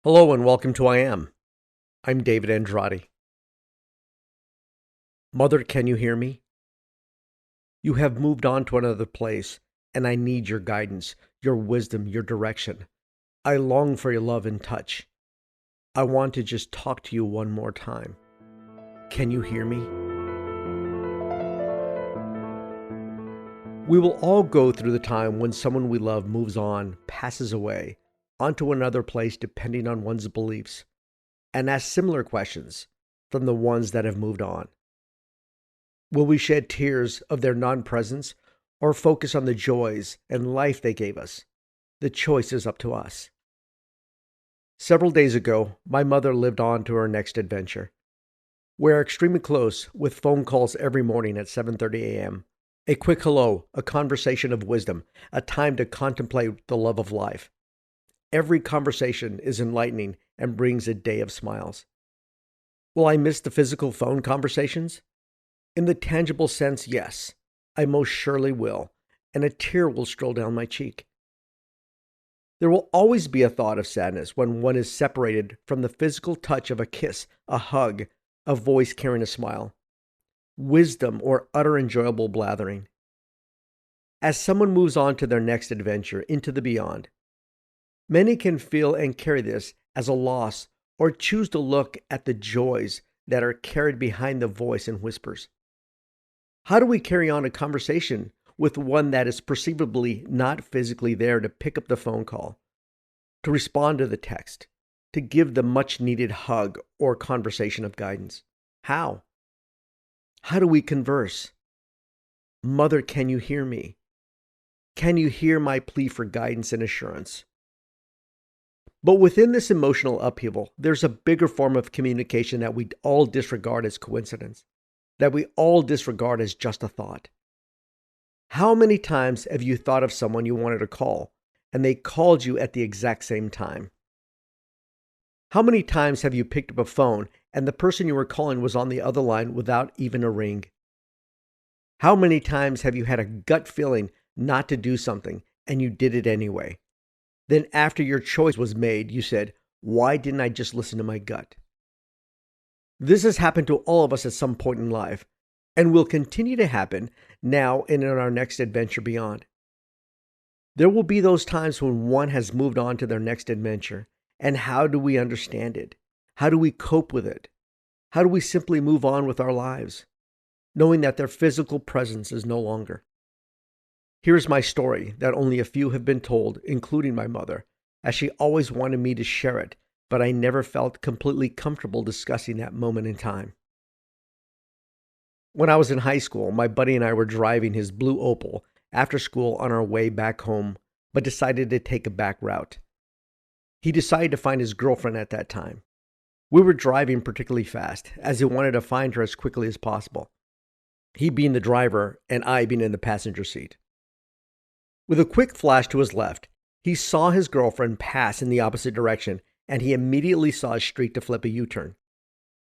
Hello and welcome to I Am. I'm David Andrade. Mother, can you hear me? You have moved on to another place, and I need your guidance, your wisdom, your direction. I long for your love and touch. I want to just talk to you one more time. Can you hear me? We will all go through the time when someone we love moves on, passes away, onto another place depending on one's beliefs, and ask similar questions from the ones that have moved on. Will we shed tears of their non presence or focus on the joys and life they gave us? The choice is up to us. Several days ago, my mother lived on to her next adventure. We're extremely close with phone calls every morning at 7:30 a.m. A quick hello, a conversation of wisdom, a time to contemplate the love of life. Every conversation is enlightening and brings a day of smiles. Will I miss the physical phone conversations? In the tangible sense, yes, I most surely will, and a tear will stroll down my cheek. There will always be a thought of sadness when one is separated from the physical touch of a kiss, a hug, a voice carrying a smile, wisdom, or utter enjoyable blathering. As someone moves on to their next adventure into the beyond, many can feel and carry this as a loss or choose to look at the joys that are carried behind the voice and whispers. How do we carry on a conversation with one that is perceivably not physically there to pick up the phone call, to respond to the text, to give the much needed hug or conversation of guidance? How? How do we converse? Mother, can you hear me? Can you hear my plea for guidance and assurance? But within this emotional upheaval, there's a bigger form of communication that we all disregard as coincidence, that we all disregard as just a thought. How many times have you thought of someone you wanted to call, and they called you at the exact same time? How many times have you picked up a phone, and the person you were calling was on the other line without even a ring? How many times have you had a gut feeling not to do something, and you did it anyway? Then after your choice was made, you said, why didn't I just listen to my gut? This has happened to all of us at some point in life, and will continue to happen now and in our next adventure beyond. There will be those times when one has moved on to their next adventure, and how do we understand it? How do we cope with it? How do we simply move on with our lives, knowing that their physical presence is no longer? Here's my story that only a few have been told, including my mother, as she always wanted me to share it, but I never felt completely comfortable discussing that moment in time. When I was in high school, my buddy and I were driving his blue Opel after school on our way back home, but decided to take a back route. He decided to find his girlfriend at that time. We were driving particularly fast, as he wanted to find her as quickly as possible, he being the driver and I being in the passenger seat. With a quick flash to his left, he saw his girlfriend pass in the opposite direction, and he immediately saw a streak to flip a U-turn.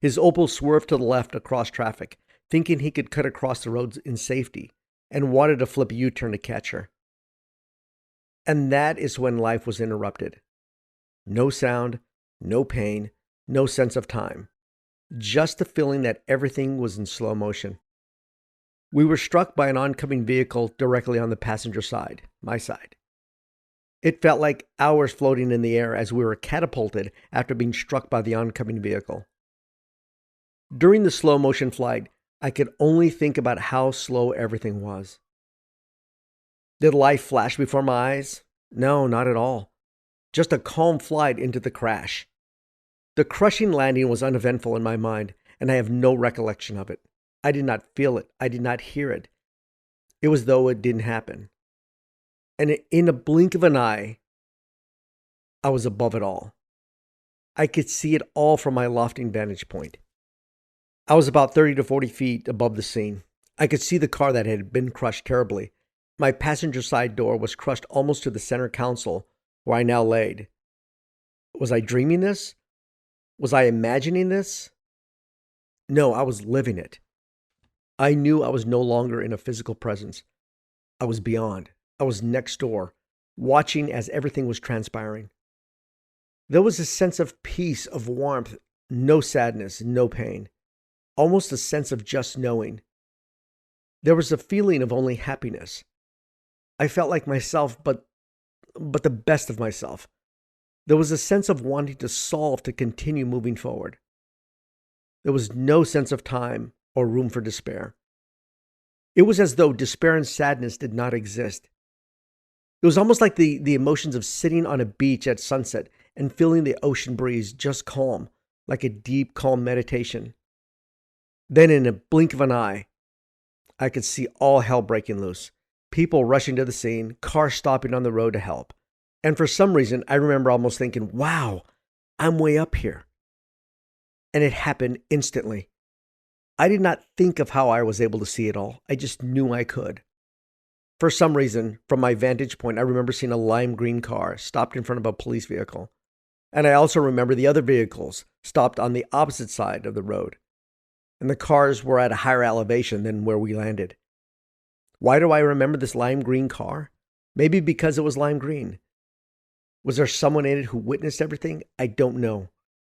His Opel swerved to the left across traffic, thinking he could cut across the roads in safety, and wanted to flip a U-turn to catch her. And that is when life was interrupted. No sound, no pain, no sense of time. Just the feeling that everything was in slow motion. We were struck by an oncoming vehicle directly on the passenger side, my side. It felt like hours floating in the air as we were catapulted after being struck by the oncoming vehicle. During the slow motion flight, I could only think about how slow everything was. Did life flash before my eyes? No, not at all. Just a calm flight into the crash. The crushing landing was uneventful in my mind, and I have no recollection of it. I did not feel it. I did not hear it. It was as though it didn't happen. And in a blink of an eye, I was above it all. I could see it all from my lofty vantage point. I was about 30 to 40 feet above the scene. I could see the car that had been crushed terribly. My passenger side door was crushed almost to the center console where I now laid. Was I dreaming this? Was I imagining this? No, I was living it. I knew I was no longer in a physical presence. I was beyond. I was next door, watching as everything was transpiring. There was a sense of peace, of warmth, no sadness, no pain, almost a sense of just knowing. There was a feeling of only happiness. I felt like myself, but the best of myself. There was a sense of wanting to solve to continue moving forward. There was no sense of time or room for despair. It was as though despair and sadness did not exist. It was almost like the emotions of sitting on a beach at sunset and feeling the ocean breeze just calm, like a deep, calm meditation. Then, in a blink of an eye, I could see all hell breaking loose. People rushing to the scene, cars stopping on the road to help. And for some reason, I remember almost thinking, wow, I'm way up here. And it happened instantly. I did not think of how I was able to see it all. I just knew I could. For some reason, from my vantage point, I remember seeing a lime green car stopped in front of a police vehicle. And I also remember the other vehicles stopped on the opposite side of the road. And the cars were at a higher elevation than where we landed. Why do I remember this lime green car? Maybe because it was lime green. Was there someone in it who witnessed everything? I don't know.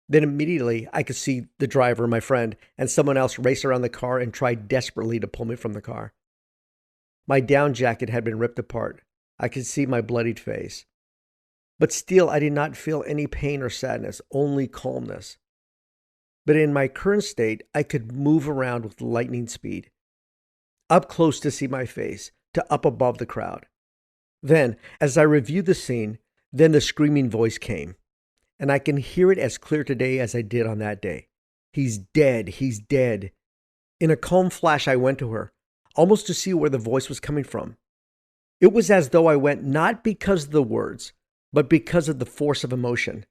Then immediately I could see the driver, my friend, and someone else race around the car and try desperately to pull me from the car. My down jacket had been ripped apart. I could see my bloodied face. But still, I did not feel any pain or sadness, only calmness. But in my current state, I could move around with lightning speed. Up close to see my face, to up above the crowd. Then, as I reviewed the scene, then the screaming voice came. And I can hear it as clear today as I did on that day. He's dead, he's dead. In a calm flash, I went to her, almost to see where the voice was coming from. It was as though I went not because of the words, but because of the force of emotion.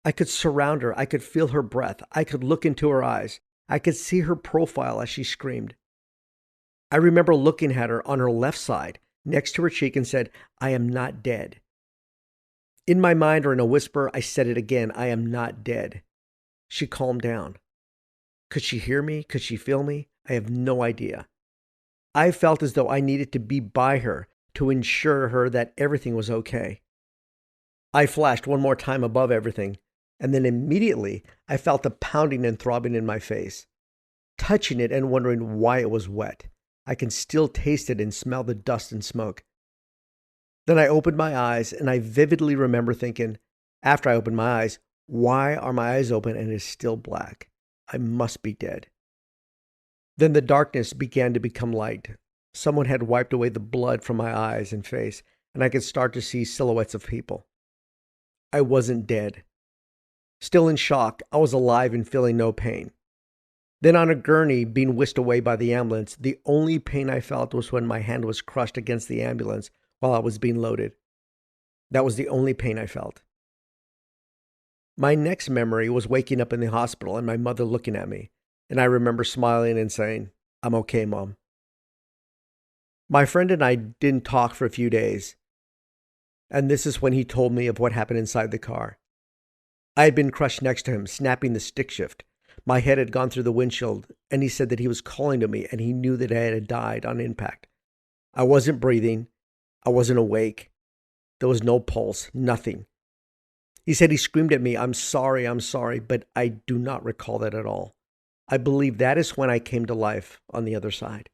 I could surround her, I could feel her breath, I could look into her eyes, I could see her profile as she screamed. I remember looking at her on her left side, next to her cheek, and said, I am not dead. In my mind, or in a whisper, I said it again, I am not dead. She calmed down. Could she hear me? Could she feel me? I have no idea. I felt as though I needed to be by her to ensure her that everything was okay. I flashed one more time above everything, and then immediately I felt a pounding and throbbing in my face. Touching it and wondering why it was wet. I can still taste it and smell the dust and smoke. Then I opened my eyes, and I vividly remember thinking, after I opened my eyes, why are my eyes open and it is still black? I must be dead. Then the darkness began to become light. Someone had wiped away the blood from my eyes and face, and I could start to see silhouettes of people. I wasn't dead. Still in shock, I was alive and feeling no pain. Then on a gurney, being whisked away by the ambulance, the only pain I felt was when my hand was crushed against the ambulance while I was being loaded. That was the only pain I felt. My next memory was waking up in the hospital and my mother looking at me, and I remember smiling and saying, I'm okay, Mom. My friend and I didn't talk for a few days, and this is when he told me of what happened inside the car. I had been crushed next to him, snapping the stick shift. My head had gone through the windshield, and he said that he was calling to me, and he knew that I had died on impact. I wasn't breathing. I wasn't awake. There was no pulse, nothing. He said he screamed at me, I'm sorry, but I do not recall that at all. I believe that is when I came to life on the other side.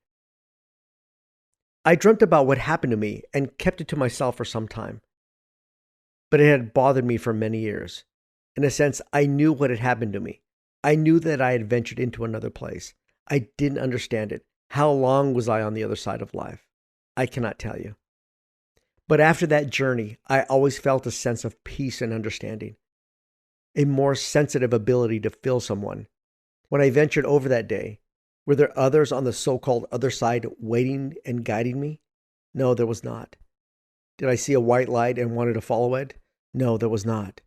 I dreamt about what happened to me and kept it to myself for some time. But it had bothered me for many years. In a sense, I knew what had happened to me. I knew that I had ventured into another place. I didn't understand it. How long was I on the other side of life? I cannot tell you. But after that journey, I always felt a sense of peace and understanding, a more sensitive ability to feel someone. When I ventured over that day, were there others on the so-called other side waiting and guiding me? No, there was not. Did I see a white light and wanted to follow it? No, there was not.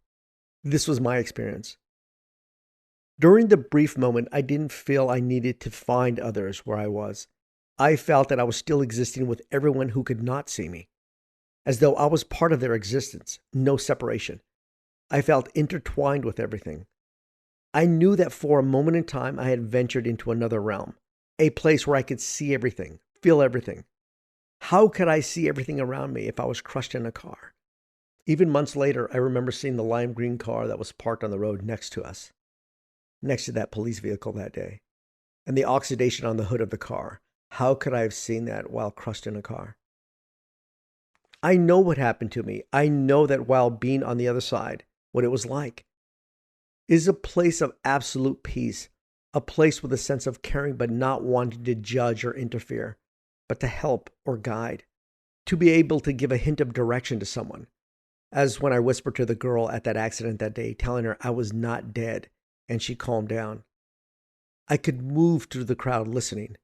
This was my experience. During the brief moment, I didn't feel I needed to find others where I was. I felt that I was still existing with everyone who could not see me, as though I was part of their existence, no separation. I felt intertwined with everything. I knew that for a moment in time I had ventured into another realm, a place where I could see everything, feel everything. How could I see everything around me if I was crushed in a car? Even months later, I remember seeing the lime green car that was parked on the road next to us, next to that police vehicle that day, and the oxidation on the hood of the car. How could I have seen that while crushed in a car? I know what happened to me. I know that while being on the other side, what it was like. It is a place of absolute peace, a place with a sense of caring but not wanting to judge or interfere, but to help or guide, to be able to give a hint of direction to someone. As when I whispered to the girl at that accident that day, telling her I was not dead, and she calmed down. I could move through the crowd listening.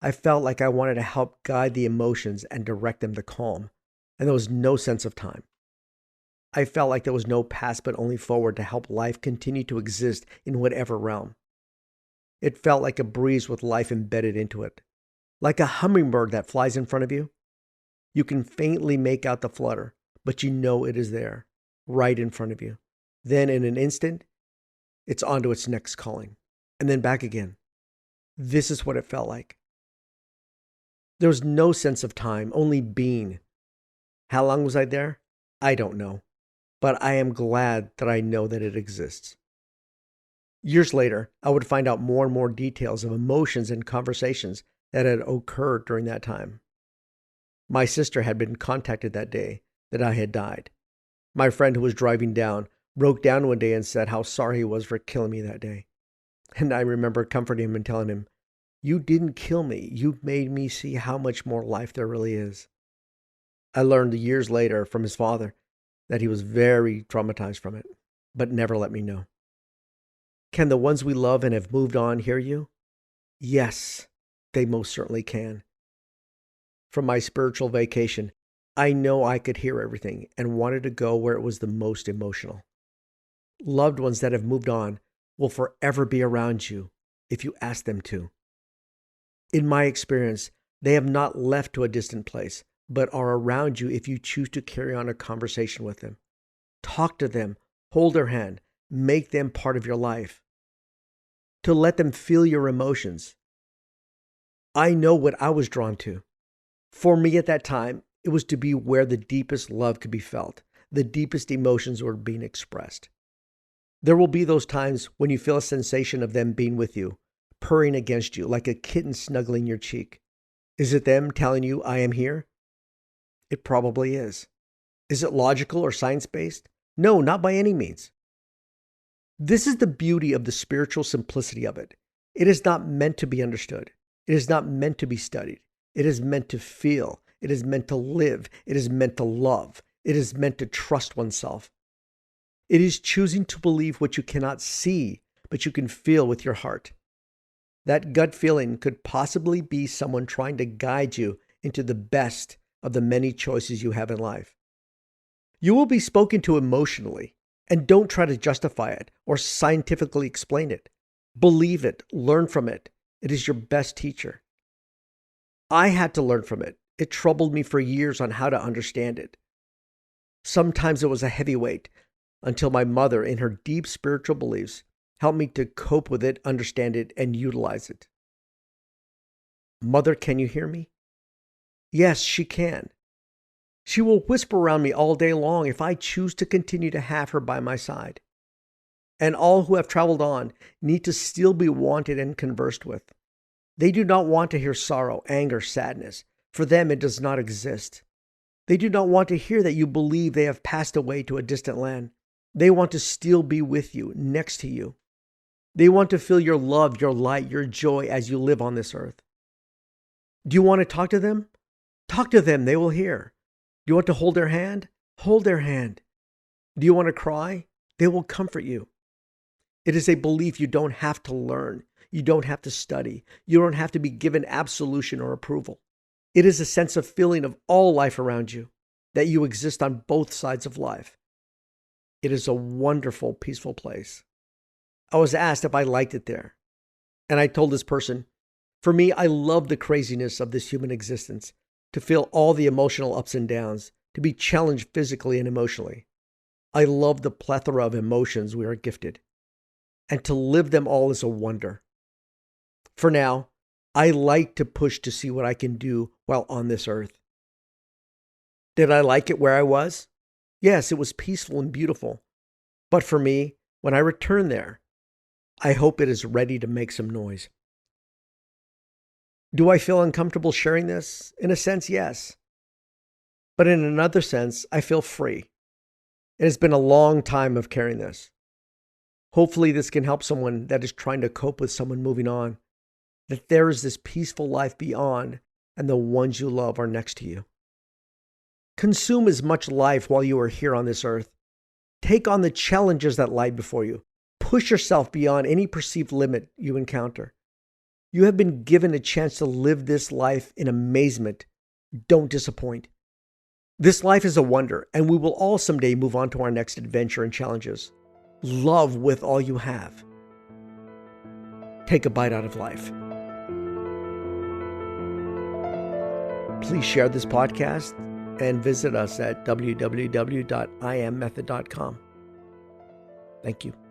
I felt like I wanted to help guide the emotions and direct them to calm, and there was no sense of time. I felt like there was no past but only forward to help life continue to exist in whatever realm. It felt like a breeze with life embedded into it, like a hummingbird that flies in front of you. You can faintly make out the flutter, but you know it is there, right in front of you. Then in an instant, it's on to its next calling, and then back again. This is what it felt like. There was no sense of time, only being. How long was I there? I don't know, but I am glad that I know that it exists. Years later, I would find out more and more details of emotions and conversations that had occurred during that time. My sister had been contacted that day that I had died. My friend who was driving down broke down one day and said how sorry he was for killing me that day. And I remember comforting him and telling him, "You didn't kill me. You made me see how much more life there really is." I learned years later from his father that he was very traumatized from it, but never let me know. Can the ones we love and have moved on hear you? Yes, they most certainly can. From my spiritual vacation, I know I could hear everything and wanted to go where it was the most emotional. Loved ones that have moved on will forever be around you if you ask them to. In my experience, they have not left to a distant place, but are around you if you choose to carry on a conversation with them. Talk to them, hold their hand, make them part of your life. To let them feel your emotions. I know what I was drawn to. For me at that time, it was to be where the deepest love could be felt, the deepest emotions were being expressed. There will be those times when you feel a sensation of them being with you, purring against you like a kitten snuggling your cheek. Is it them telling you, "I am here"? It probably is. Is it logical or science-based? No, not by any means. This is the beauty of the spiritual simplicity of it. It is not meant to be understood. It is not meant to be studied. It is meant to feel. It is meant to live. It is meant to love. It is meant to trust oneself. It is choosing to believe what you cannot see, but you can feel with your heart. That gut feeling could possibly be someone trying to guide you into the best of the many choices you have in life. You will be spoken to emotionally, and don't try to justify it or scientifically explain it. Believe it, learn from it. It is your best teacher. I had to learn from it. It troubled me for years on how to understand it. Sometimes it was a heavy weight, until my mother, in her deep spiritual beliefs, helped me to cope with it, understand it, and utilize it. Mother, can you hear me? Yes, she can. She will whisper around me all day long if I choose to continue to have her by my side. And all who have traveled on need to still be wanted and conversed with. They do not want to hear sorrow, anger, sadness. For them, it does not exist. They do not want to hear that you believe they have passed away to a distant land. They want to still be with you, next to you. They want to feel your love, your light, your joy as you live on this earth. Do you want to talk to them? Talk to them, they will hear. Do you want to hold their hand? Hold their hand. Do you want to cry? They will comfort you. It is a belief you don't have to learn. You don't have to study. You don't have to be given absolution or approval. It is a sense of feeling of all life around you, that you exist on both sides of life. It is a wonderful, peaceful place. I was asked if I liked it there. And I told this person, for me, I love the craziness of this human existence, to feel all the emotional ups and downs, to be challenged physically and emotionally. I love the plethora of emotions we are gifted, and to live them all is a wonder. For now, I like to push to see what I can do while on this earth. Did I like it where I was? Yes, it was peaceful and beautiful. But for me, when I return there, I hope it is ready to make some noise. Do I feel uncomfortable sharing this? In a sense, yes. But in another sense, I feel free. It has been a long time of carrying this. Hopefully, this can help someone that is trying to cope with someone moving on, that there is this peaceful life beyond, and the ones you love are next to you. Consume as much life while you are here on this earth. Take on the challenges that lie before you. Push yourself beyond any perceived limit you encounter. You have been given a chance to live this life in amazement. Don't disappoint. This life is a wonder, and we will all someday move on to our next adventure and challenges. Love with all you have. Take a bite out of life. Please share this podcast and visit us at www.immethod.com. Thank you.